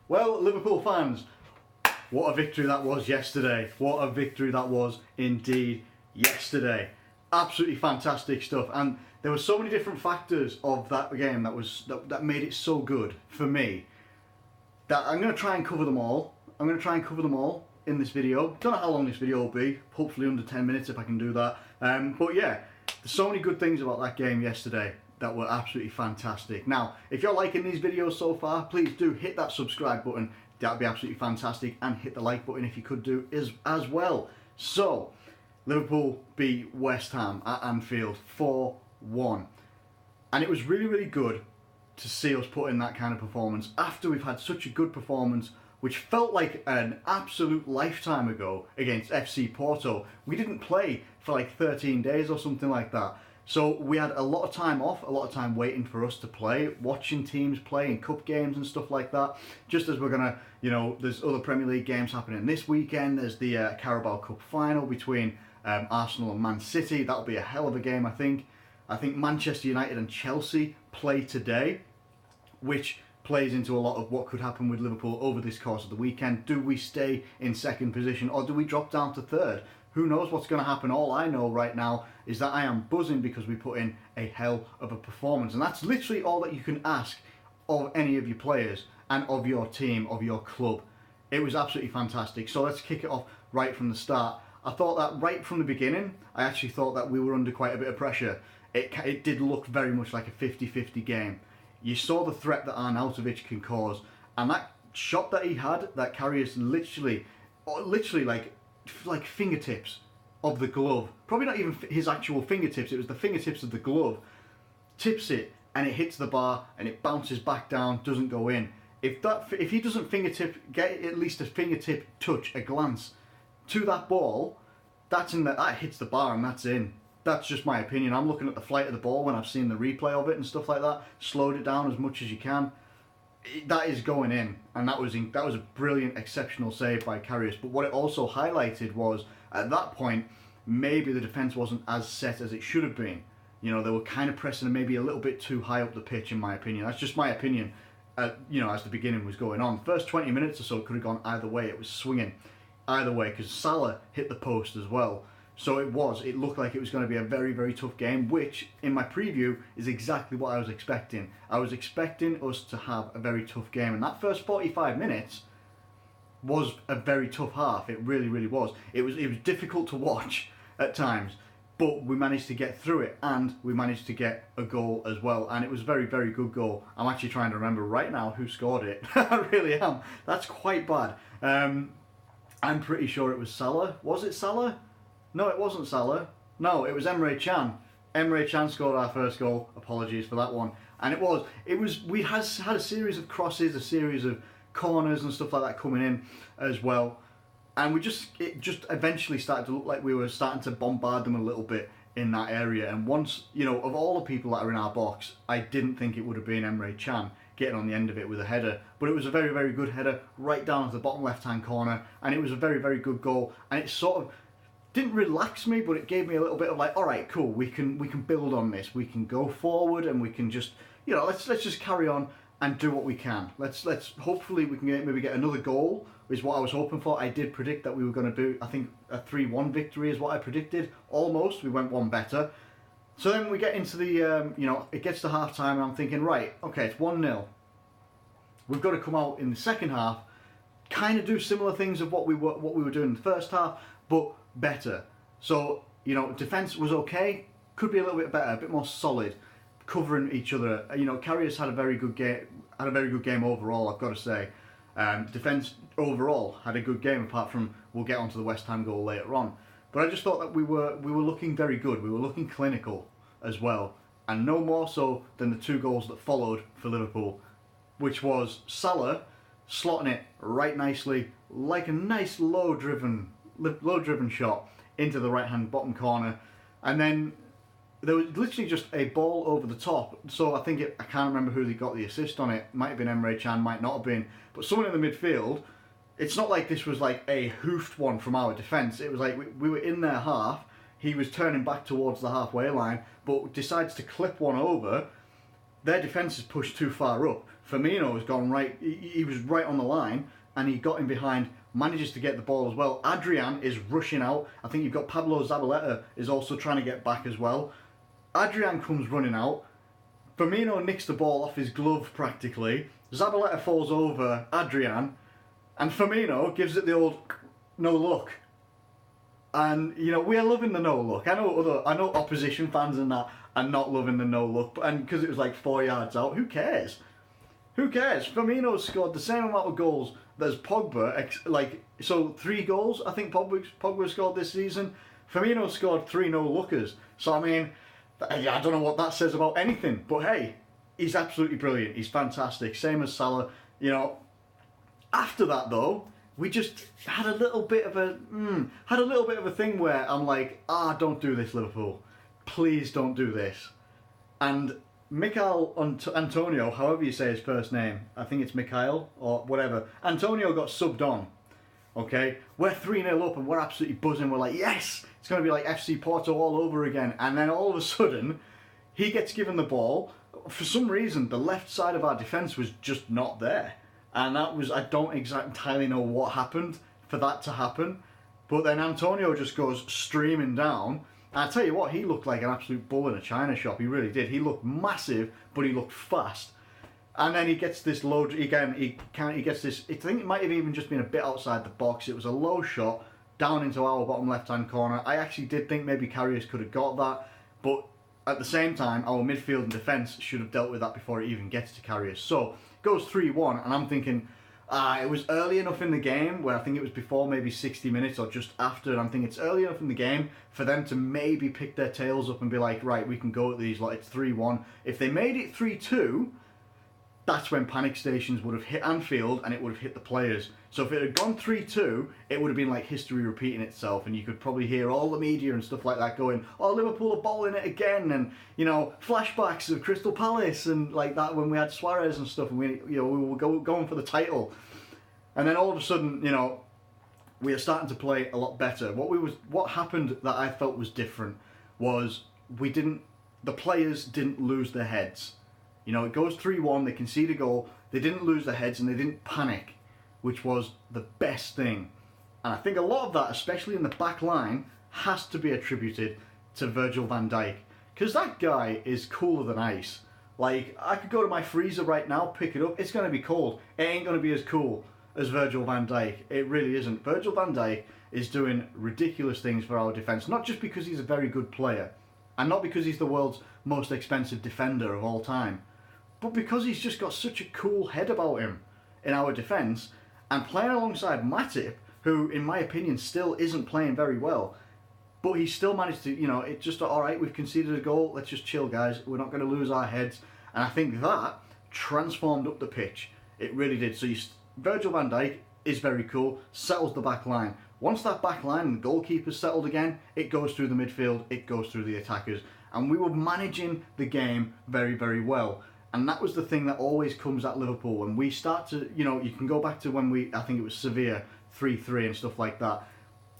Well, Liverpool fans, what a victory that was yesterday. What a victory that was indeed yesterday. Absolutely fantastic stuff. And there were so many different factors of that game that made it so good for me that I'm going to try and cover them all. I'm going to try and cover them all in this video. Don't know how long this video will be. Hopefully under 10 minutes if I can do that. But yeah, there's so many good things about that game yesterday that were absolutely fantastic. Now, if you're liking these videos so far, please do hit that subscribe button. That'd be absolutely fantastic. And hit the like button if you could do as well. So, Liverpool beat West Ham at Anfield 4-1. And it was really, really good to see us put in that kind of performance after we've had such a good performance, which felt like an absolute lifetime ago against FC Porto. We didn't play for like 13 days or something like that. So we had a lot of time off, a lot of time waiting for us to play, watching teams play in cup games and stuff like that. Just as we're going to, you know, there's other Premier League games happening this weekend. There's the Carabao Cup final between Arsenal and Man City. That'll be a hell of a game, I think. I think Manchester United and Chelsea play today, which plays into a lot of what could happen with Liverpool over this course of the weekend. Do we stay in second position or do we drop down to third? Who knows what's going to happen? All I know right now is that I am buzzing because we put in a hell of a performance. And that's literally all that you can ask of any of your players and of your team, of your club. It was absolutely fantastic. So let's kick it off right from the start. I thought that right from the beginning, I actually thought that we were under quite a bit of pressure. It did look very much like a 50-50 game. You saw the threat that Arnautovic can cause. And that shot that he had, that Karius literally like fingertips of the glove, probably not even his actual fingertips, it was the fingertips of the glove, tips it and it hits the bar and it bounces back down, doesn't go in. If he doesn't get at least a fingertip touch, a glance to that ball, that hits the bar and that's in. That's just my opinion. I'm looking at the flight of the ball when I've seen the replay of it and stuff like that, slowed it down as much as you can. That is going in, and that was a brilliant, exceptional save by Karius. But what it also highlighted was, at that point, maybe the defence wasn't as set as it should have been. You know, they were kind of pressing maybe a little bit too high up the pitch, in my opinion. That's just my opinion, you know, as the beginning was going on. The first 20 minutes or so could have gone either way. It was swinging either way, because Salah hit the post as well. So it looked like it was going to be a very, very tough game, which, in my preview, is exactly what I was expecting. I was expecting us to have a very tough game, and that first 45 minutes was a very tough half. It really, really was. It was difficult to watch at times, but we managed to get through it, and we managed to get a goal as well, and it was a very, very good goal. I'm actually trying to remember right now who scored it. I really am. That's quite bad. I'm pretty sure it was Salah. Was it Salah? No, it wasn't Salah. No, it was Emre Can. Emre Can scored our first goal. Apologies for that one. And we had a series of crosses, a series of corners and stuff like that coming in as well. And it just eventually started to look like we were starting to bombard them a little bit in that area. And once, you know, of all the people that are in our box, I didn't think it would have been Emre Can getting on the end of it with a header. But it was a very, very good header right down to the bottom left-hand corner. And it was a very, very good goal. And it sort of didn't relax me, but it gave me a little bit of like, all right, cool, we can build on this. We can go forward and we can just, you know, let's just carry on and do what we can. Let's hopefully we can maybe get another goal is what I was hoping for. I did predict that we were going to do, I think, a 3-1 victory is what I predicted. Almost, we went one better. So then we get into the, you know, it gets to half time and I'm thinking, right, okay, it's 1-0. We've got to come out in the second half, kind of do similar things of what we were doing in the first half, but better. So, you know, defence was okay, could be a little bit better, a bit more solid, covering each other. You know, Karius had a very good game overall, I've got to say. Defence overall had a good game, apart from, we'll get onto the West Ham goal later on. But I just thought that we were looking very good. We were looking clinical as well, and no more so than the two goals that followed for Liverpool, which was Salah slotting it right nicely, like a nice low-driven shot into the right-hand bottom corner, and then there was literally just a ball over the top. So I can't remember who they got the assist on it. Might have been Emre Can, might not have been, but someone in the midfield. It's not like this was like a hoofed one from our defence. It was like we were in their half. He was turning back towards the halfway line, but decides to clip one over. Their defence is pushed too far up Firmino has gone right. He was right on the line, and he got in behind. Manages to get the ball as well. Adrian is rushing out. I think you've got Pablo Zabaleta is also trying to get back as well. Adrian comes running out. Firmino nicks the ball off his glove practically. Zabaleta falls over Adrian, and Firmino gives it the old no look. And you know, we are loving the no look. I know opposition fans and that are not loving the no look, and because it was like 4 yards out, who cares? Who cares? Firmino scored the same amount of goals as Pogba. So 3 goals I think Pogba scored this season. Firmino scored 3 no lookers. So I mean, I don't know what that says about anything. But hey, he's absolutely brilliant. He's fantastic. Same as Salah. You know. After that though, we just had a little bit of a thing where I'm like, don't do this, Liverpool. Please don't do this. And Mikel Antonio, however you say his first name, I think it's Mikhail or whatever. Antonio got subbed on. Okay, we're 3-0 up and we're absolutely buzzing. We're like, yes, it's going to be like FC Porto all over again. And then all of a sudden, he gets given the ball. For some reason, the left side of our defence was just not there. And that was, I don't entirely know what happened for that to happen. But then Antonio just goes streaming down. And I tell you what, he looked like an absolute bull in a china shop. He really did. He looked massive, but he looked fast. And then he gets this low, again, he gets this, I think it might have even just been a bit outside the box. It was a low shot down into our bottom left-hand corner. I actually did think maybe Karius could have got that. But at the same time, our midfield and defence should have dealt with that before it even gets to Karius. So, it goes 3-1, and I'm thinking, it was early enough in the game, where I think it was before maybe 60 minutes or just after, and I'm thinking it's early enough in the game for them to maybe pick their tails up and be like, right, we can go at these, like it's 3-1. If they made it 3-2, that's when panic stations would have hit Anfield and it would have hit the players. So if it had gone 3-2, it would have been like history repeating itself, and you could probably hear all the media and stuff like that going, oh, Liverpool are bowling it again, and you know, flashbacks of Crystal Palace and like that when we had Suarez and stuff, and we were going for the title. And then all of a sudden, you know, we are starting to play a lot better. What happened that I felt was different was the players didn't lose their heads. You know, it goes 3-1, they concede a goal, they didn't lose their heads and they didn't panic, which was the best thing. And I think a lot of that, especially in the back line, has to be attributed to Virgil van Dijk. Because that guy is cooler than ice. Like, I could go to my freezer right now, pick it up, it's going to be cold. It ain't going to be as cool as Virgil van Dijk. It really isn't. Virgil van Dijk is doing ridiculous things for our defence, not just because he's a very good player, and not because he's the world's most expensive defender of all time, but because he's just got such a cool head about him in our defence, and playing alongside Matip, who in my opinion still isn't playing very well, but he still managed to, you know, it's just, alright, we've conceded a goal, let's just chill guys, we're not going to lose our heads. And I think that transformed up the pitch. It really did. So Virgil van Dijk is very cool, settles the back line. Once that back line and the goalkeeper's settled again, it goes through the midfield, it goes through the attackers. And we were managing the game very, very well. And that was the thing that always comes at Liverpool. When we start to, you know, you can go back to when I think it was Sevilla, 3-3 and stuff like that.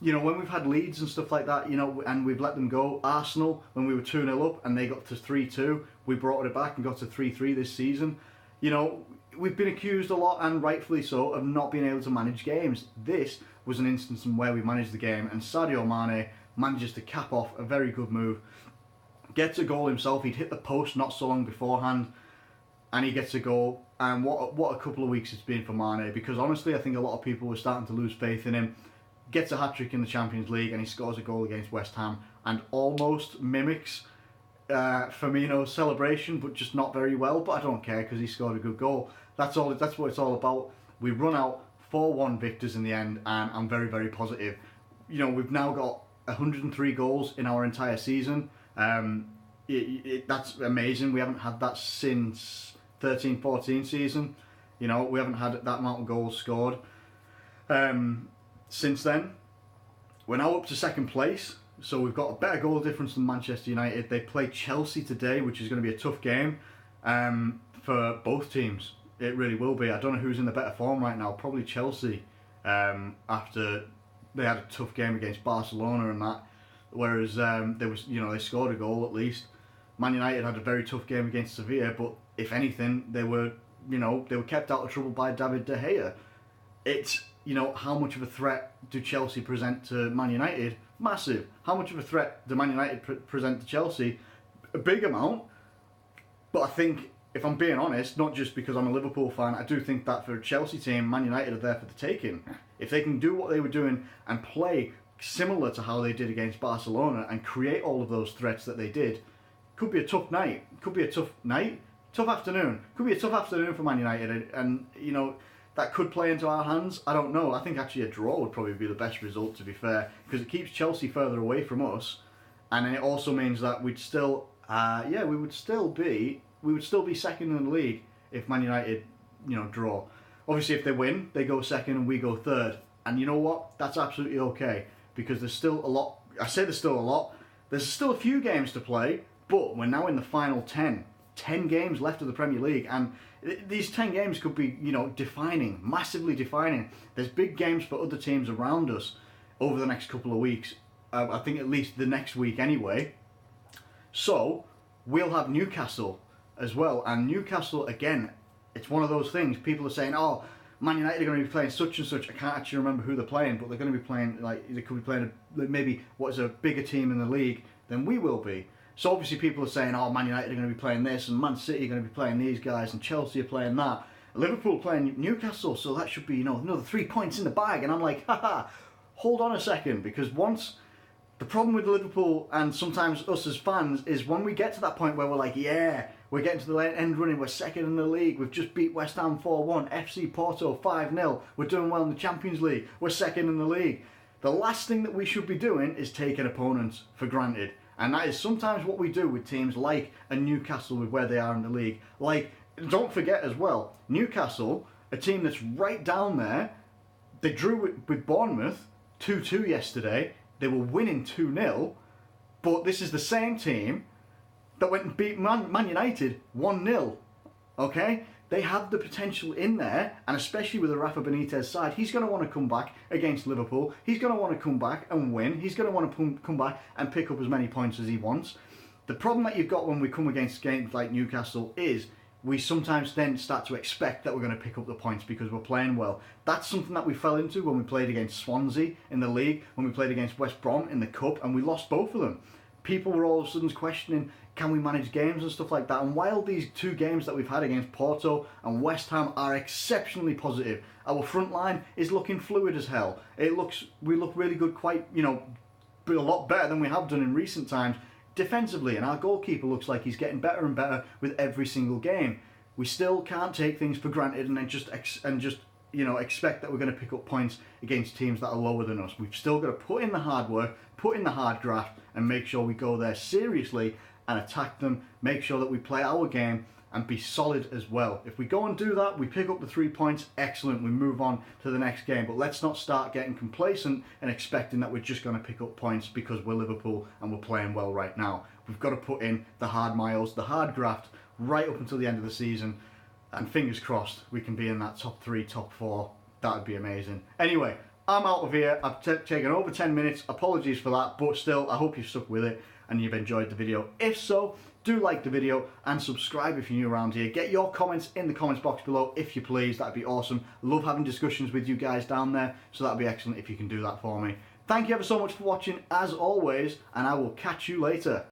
You know, when we've had leads and stuff like that, you know, and we've let them go. Arsenal, when we were 2-0 up and they got to 3-2, we brought it back and got to 3-3 this season. You know, we've been accused a lot, and rightfully so, of not being able to manage games. This was an instance in where we managed the game, and Sadio Mané manages to cap off a very good move. Gets a goal himself. He'd hit the post not so long beforehand, and he gets a goal. And what a couple of weeks it's been for Mané, because honestly I think a lot of people were starting to lose faith in him. Gets a hat-trick in the Champions League and he scores a goal against West Ham and almost mimics Firmino's celebration, but just not very well. But I don't care, because he scored a good goal. That's what it's all about. We run out 4-1 victors in the end, and I'm very, very positive. You know, we've now got 103 goals in our entire season. That's amazing. We haven't had that since 13-14 season. You know, we haven't had that amount of goals scored since then. We're now up to second place, so we've got a better goal difference than Manchester United. They play Chelsea today, which is going to be a tough game for both teams. It really will be. I don't know who's in the better form right now. Probably Chelsea, after they had a tough game against Barcelona and that. Whereas they scored a goal at least. Man United had a very tough game against Sevilla, but if anything, they were they were kept out of trouble by David De Gea. It's, how much of a threat do Chelsea present to Man United? Massive. How much of a threat do Man United present to Chelsea? A big amount. But I think, if I'm being honest, not just because I'm a Liverpool fan, I do think that for a Chelsea team, Man United are there for the taking. If they can do what they were doing and play similar to how they did against Barcelona and create all of those threats that they did, could be a tough night. Could be a tough night. Tough afternoon. Could be a tough afternoon for Man United, and that could play into our hands. I don't know. I think actually a draw would probably be the best result, to be fair, because it keeps Chelsea further away from us, and then it also means that we'd still, we would still be second in the league if Man United, draw. Obviously, if they win, they go second and we go third, and you know what? That's absolutely okay, because there's still a lot. I say there's still a lot. There's still a few games to play, but we're now in the final 10 games left of the Premier League, and these 10 games could be, defining, massively defining. There's big games for other teams around us over the next couple of weeks. I think at least the next week anyway. So we'll have Newcastle as well, and Newcastle, again, it's one of those things. People are saying, oh, Man United are going to be playing such and such. I can't actually remember who they're playing, but they're going to be playing, they could be playing maybe what is a bigger team in the league than we will be. So obviously people are saying, oh, Man United are going to be playing this, and Man City are going to be playing these guys, and Chelsea are playing that. Liverpool playing Newcastle, so that should be, another 3 points in the bag. And I'm like, haha, hold on a second, because the problem with Liverpool and sometimes us as fans is when we get to that point where we're like, yeah, we're getting to the end running, we're second in the league, we've just beat West Ham 4-1, FC Porto 5-0, we're doing well in the Champions League, we're second in the league. The last thing that we should be doing is taking opponents for granted. And that is sometimes what we do with teams like a Newcastle with where they are in the league. Like, don't forget as well, Newcastle, a team that's right down there, they drew with Bournemouth 2-2 yesterday. They were winning 2-0. But this is the same team that went and beat Man United 1-0. Okay? They have the potential in there, and especially with the Rafa Benitez side, he's going to want to come back against Liverpool. He's going to want to come back and win. He's going to want to come back and pick up as many points as he wants. The problem that you've got when we come against games like Newcastle is we sometimes then start to expect that we're going to pick up the points because we're playing well. That's something that we fell into when we played against Swansea in the league, when we played against West Brom in the Cup, and we lost both of them. People were all of a sudden questioning, can we manage games and stuff like that? And while these 2 games that we've had against Porto and West Ham are exceptionally positive, our front line is looking fluid as hell. We look really good, quite, a lot better than we have done in recent times defensively, and our goalkeeper looks like he's getting better and better with every single game. We still can't take things for granted and then just expect that we're going to pick up points against teams that are lower than us. We've still got to put in the hard work, put in the hard graft, and make sure we go there seriously and attack them, make sure that we play our game and be solid as well. If we go and do that, we pick up the 3 points, excellent, we move on to the next game. But let's not start getting complacent and expecting that we're just going to pick up points because we're Liverpool and we're playing well right now. We've got to put in the hard miles, the hard graft, right up until the end of the season, and fingers crossed we can be in that top 3, top 4. That would be amazing. Anyway, I'm out of here. I've taken over 10 minutes. Apologies for that, but still, I hope you've stuck with it and you've enjoyed the video. If so, do like the video and subscribe if you're new around here. Get your comments in the comments box below if you please. That'd be awesome. Love having discussions with you guys down there, so that'd be excellent if you can do that for me. Thank you ever so much for watching, as always, and I will catch you later.